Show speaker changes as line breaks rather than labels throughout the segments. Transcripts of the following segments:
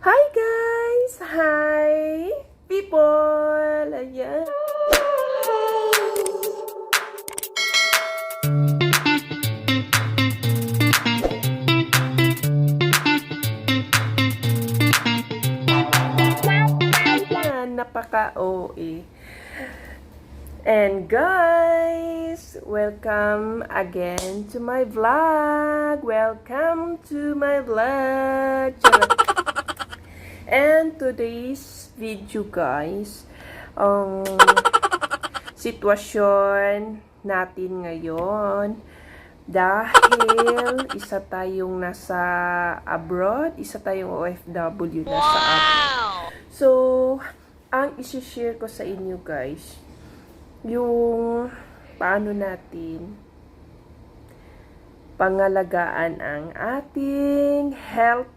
Hi guys! Hi people! Ayan. Napaka-OA. And guys, welcome again to my vlog. Welcome to my vlog. And today's video guys, ang sitwasyon natin ngayon dahil isa tayong nasa abroad, isa tayong OFW nasa abroad. So, ang isi-share ko sa inyo guys, yung paano natin pangalagaan ang ating health,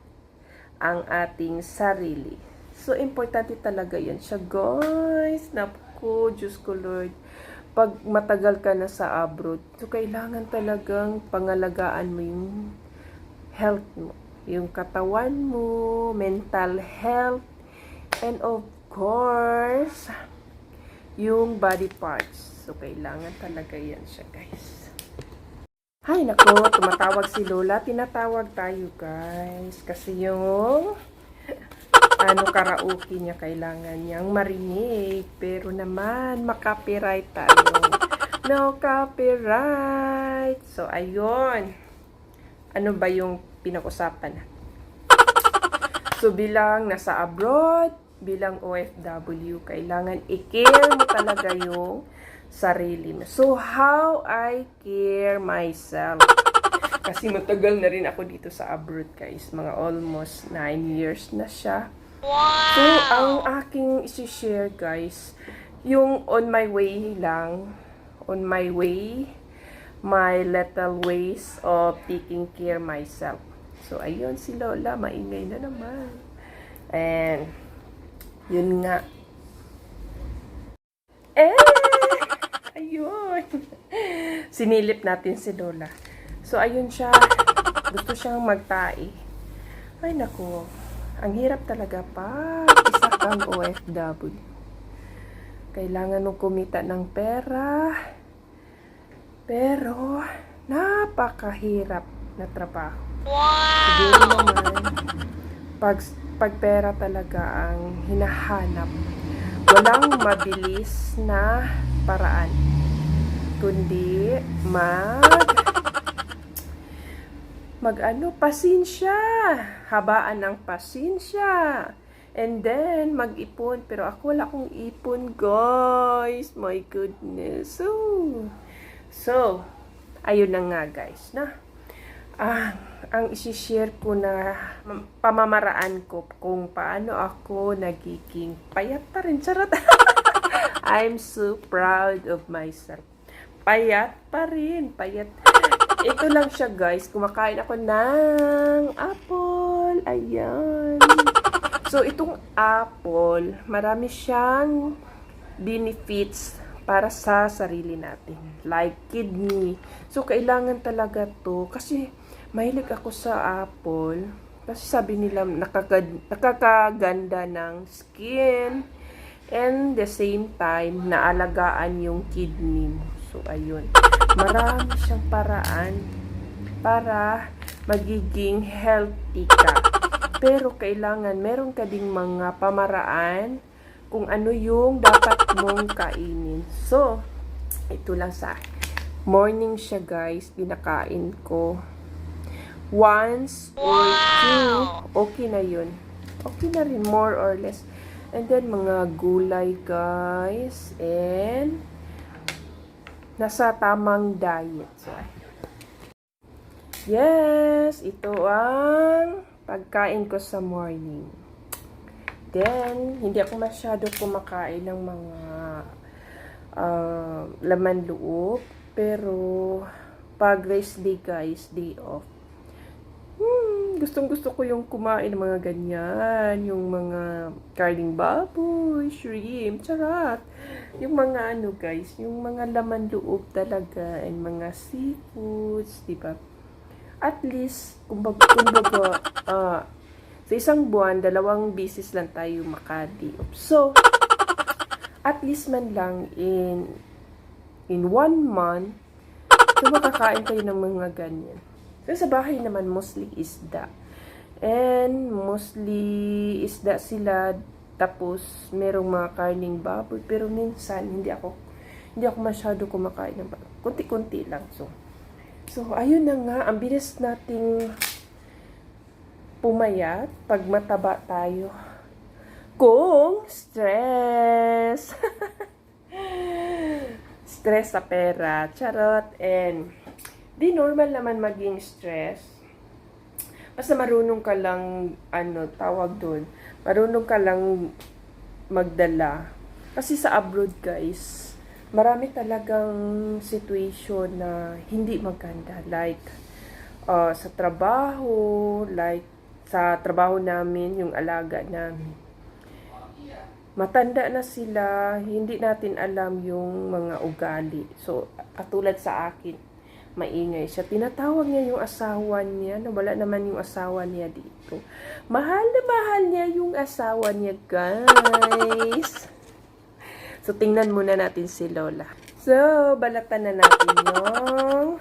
ang ating sarili. So, importante talaga yan siya, guys. Naku, Diyos ko Lord. Pag matagal ka na sa abroad, so kailangan talagang pangalagaan mo yung health mo. Yung katawan mo, mental health, and of course, yung body parts. So, kailangan talaga yan siya, guys. Ay, nako, tumatawag si Lola. Tinatawag tayo, guys. Kasi yung karaoke niya, kailangan niyang marinig. Pero naman, makapiright tayo. No copyright. So, ayun. Ano ba yung pinag-usapan? So, bilang nasa abroad, bilang OFW, kailangan i-care mo talaga yung sarili mo. So, how I care myself. Kasi matagal na rin ako dito sa abroad, guys. Mga almost 9 years na siya. Wow! So, ang aking isi-share, guys, yung on my way lang, on my way, my little ways of taking care myself. So, ayun si Lola, maingay na naman. And, yun nga. Ayun. Sinilip natin si Lola. So, ayun siya. Gusto siyang magtae. Ay, naku. Ang hirap talaga pa. Isa kang OFW. Kailangan mong kumita ng pera. Pero, napakahirap na trabaho. Wow! Siguro naman, pag pera talaga ang hinahanap, walang mabilis na paraan, kundi pasensya, habaan ng pasensya, and then mag-ipon. Pero ako wala akong ipon, guys, my goodness. So ayun na nga, guys, na ang isi-share ko na pamamaraan ko kung paano ako nagiging payat pa rin. Charot. I'm so proud of myself. Payat pa rin. Payat. Ito lang siya, guys. Kumakain ako ng apple. Ayan. So, itong apple, marami siyang benefits para sa sarili natin. Like kidney. So, kailangan talaga to. Kasi, mahilig ako sa apple. Kasi sabi nila, nakakaganda ng skin. And the same time, naalagaan yung kidney mo. So, ayun. Marami siyang paraan para magiging healthy ka. Pero, kailangan, meron ka ding mga pamaraan kung ano yung dapat mong kainin. So, ito lang sa morning siya, guys. Pinakain ko once or two. Okay na yun. Okay na rin, more or less. And then, mga gulay, guys. And, nasa tamang diet. So, yes, ito ang pagkain ko sa morning. Then, hindi ako masyado kumakain ng mga laman loob. Pero, pag rest day, guys, day off, gustong-gusto ko yung kumain ng mga ganyan. Yung mga karning baboy, shrimp, charat. Yung mga guys, yung mga laman loob talaga, and mga seafoods, diba? At least, kumbaga, Sa isang buwan, 2 beses lang tayo makadiop. So, at least man lang in 1 month, so makakain kayo ng mga ganyan. So, sa bahay naman, mostly isda. And, mostly isda sila, tapos, merong mga karning baboy. Pero minsan, hindi ako masyado kumakain ng baboy. Kunti-kunti lang. So, ayun na nga, ang bilis nating pumayat pag mataba tayo. Kung stress. Stress sa pera. Charot. And, di normal naman maging stress. Basta marunong ka lang, tawag doon. Marunong ka lang magdala. Kasi sa abroad, guys, marami talagang situation na hindi maganda. Like, sa trabaho, sa trabaho namin, yung alaga namin. Matanda na sila, hindi natin alam yung mga ugali. So, katulad sa akin, maingay siya. Tinatawag niya yung asawa niya, na wala naman yung asawa niya dito. Mahal na mahal niya yung asawa niya, guys. So, tingnan muna natin si Lola. So, balatan na natin yung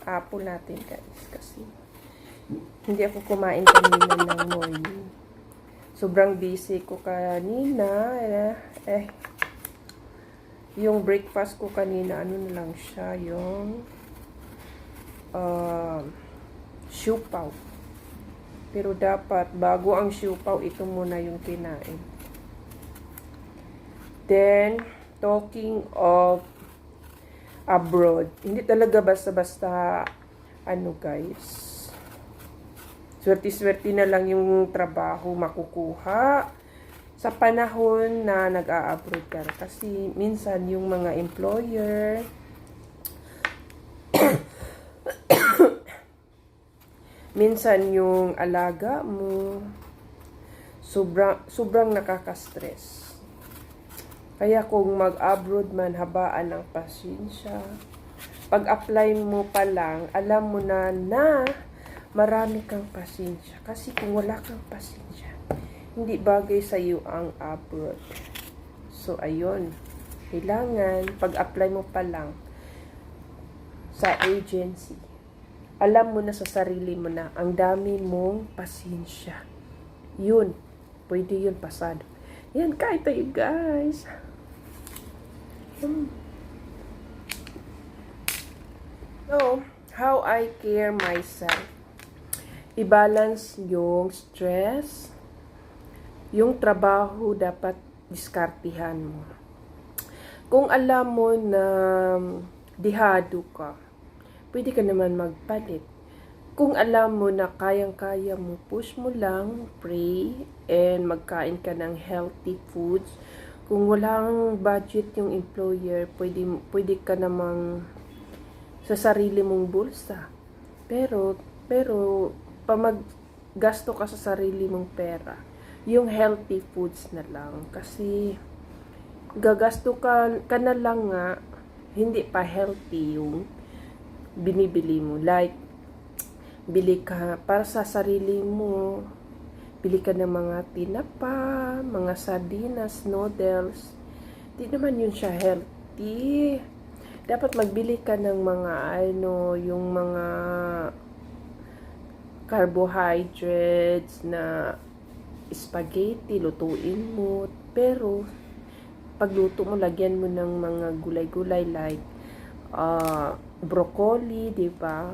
apple natin, guys. Kasi, hindi ako kumain kanina ng morning. Sobrang busy ko kanina. Yung breakfast ko kanina, ano na lang siya, yung siupaw. Pero dapat, bago ang siupaw, ito muna yung kinain. Then, talking of abroad, hindi talaga basta-basta, guys, swerte-swerte na lang yung trabaho makukuha sa panahon na nag-a-abroad ka. Kasi minsan yung mga employer minsan yung alaga mo sobrang nakaka-stress. Kaya kung mag-abroad man, habaan ng pasensya. Pag-apply mo pa lang, alam mo na marami kang pasensya. Kasi kung wala kang pasensya, hindi bagay sa iyo ang abroad. So, ayun. Kailangan, pag-apply mo pa lang sa agency, alam mo na sa sarili mo na ang dami mong pasensya. Yun. Pwede yun pasado. Yan, kain tayo, guys. So, how I care myself. I-balance yung stress, yung trabaho dapat diskartihan mo. Kung alam mo na dihado ka, pwede ka naman magpalit. Kung alam mo na kayang-kaya mo, push mo lang, pray, and magkain ka ng healthy foods. Kung walang budget yung employer, pwede ka namang sa sarili mong bulsa. Pero maggasto ka sa sarili mong pera, yung healthy foods na lang. Kasi, gagasto ka na lang nga, hindi pa healthy yung binibili mo. Like, bili ka para sa sarili mo, bili ka ng mga tinapa, mga sardinas, noodles. Di naman yun siya healthy. Dapat magbili ka ng mga, yung mga carbohydrates na spaghetti, lutuin mo. Pero, pagluto mo, lagyan mo ng mga gulay-gulay like broccoli, di ba?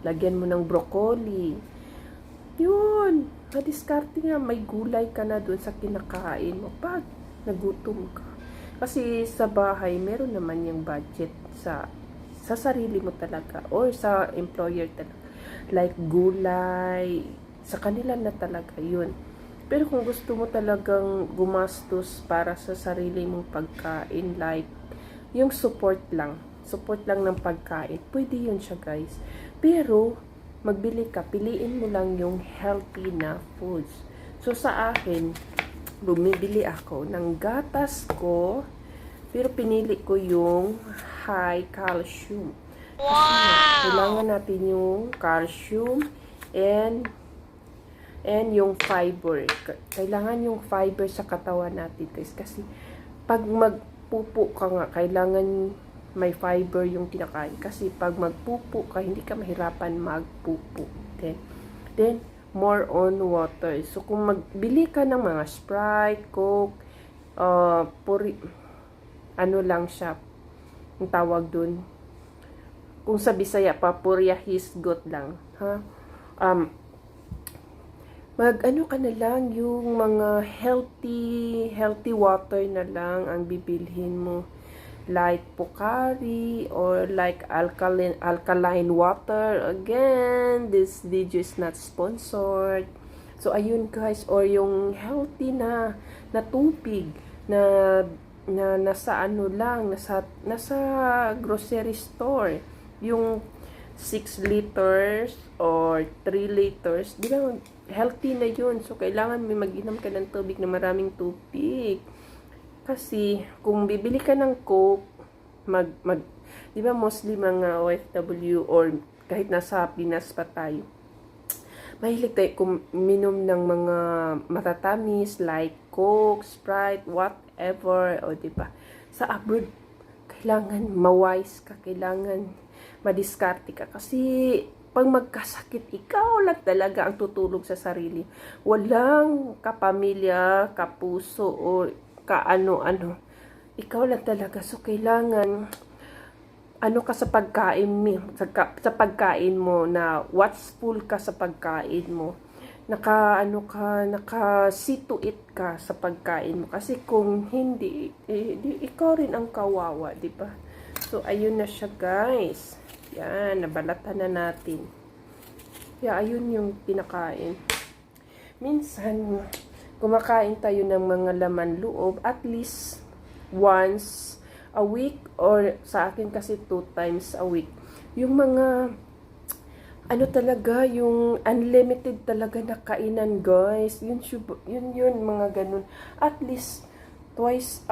Lagyan mo ng broccoli. Yun. Madiskarte nga, may gulay ka na dun sa kinakain mo pag nagutom ka. Kasi sa bahay, meron naman yung budget sa sarili mo talaga or sa employer talaga. Like gulay, sa kanila na talaga yun. Pero kung gusto mo talagang gumastos para sa sarili mong pagkain, like yung support lang ng pagkain, pwede yun siya, guys. Pero magbili ka, piliin mo lang yung healthy na foods. So sa akin, bumibili ako ng gatas ko, pero pinili ko yung high calcium. Kasi kailangan natin yung calcium and And yung fiber. Kailangan yung fiber sa katawan natin, guys. Kasi, pag magpupo ka nga, kailangan may fiber yung kinakain. Kasi, pag magpupo ka, hindi ka mahirapan magpupo. Then more on water. So, kung magbili ka ng mga Sprite, Coke, ano lang siya, yung tawag dun. Kung sa Bisaya pa, purya hisgot lang. Ha? Mag-ano ka na lang, yung mga healthy water na lang ang bibilhin mo. Like Pocari or like alkaline water. Again, this video is not sponsored. So, ayun guys, or yung healthy na tubig na nasa ano lang, nasa grocery store. Yung 6 liters or 3 liters, di ba, healthy na yun. So, kailangan may mag-inom ka ng tubig na maraming tubig. Kasi, kung bibili ka ng Coke, di ba, mostly mga OFW or kahit nasa Pinas pa tayo, mahilig tayo kuminom ng mga matatamis like Coke, Sprite, whatever, o di ba? Sa abroad, kailangan mawise ka, kailangan madiskarte ka. Kasi, pag magkasakit, ikaw lang talaga ang tutulog sa sarili. Walang kapamilya, kapuso, o kaano-ano. Ikaw lang talaga. So, kailangan, ano ka sa pagkain mo, sa pagkain mo, na watchful ka sa pagkain mo. See to it ka sa pagkain mo. Kasi kung hindi, ikaw rin ang kawawa, di ba? So, ayun na siya, guys. Yan, nabalatan na natin. Ayun yung pinakain. Minsan, kumakain tayo ng mga laman loob at least once a week or sa akin kasi 2 times a week. Yung mga ano talaga, yung unlimited talaga na kainan, guys. Yun mga ganun. At least twice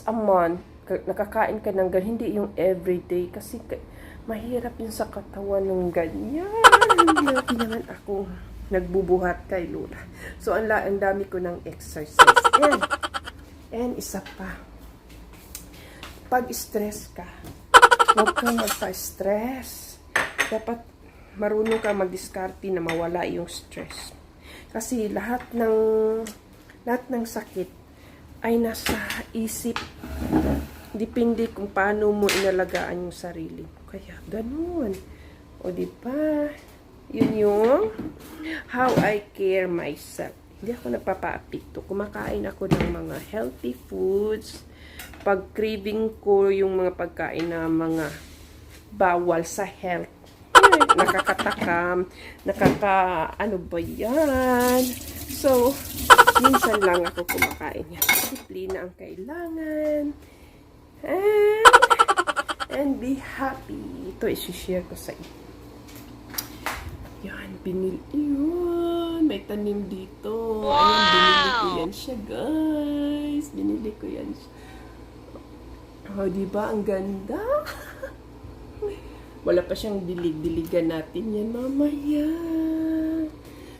a month nakakain ka ng ganun. Hindi yung everyday kasi mahirap yun sa katawan ng ganyan. Hindi naman ako nagbubuhat kay Lola. So, ang dami ko ng exercise. And isa pa. Pag stress ka, huwag kang magpa-stress. Dapat marunong ka mag-diskarte na mawala yung stress. Kasi lahat ng sakit ay nasa isip. Depende kung paano mo inalagaan yung sarili. Kaya, ganun. O, diba? Yun yung how I care myself. Hindi ako nagpapa-apekto. Kumakain ako ng mga healthy foods. Pag craving ko yung mga pagkain na mga bawal sa health. Nakakatakam. Ano ba yan? So, minsan lang ako kumakain yan. Disiplina ang kailangan. And be happy. Ito, isi-share ko sa inyo. Yan, yun. May tanim dito. Wow! Ayan, binili ko yan siya, guys. Binili ko yan siya. Oh, diba? Ang ganda. Wala pa siyang dilig-diligan natin yan mamaya.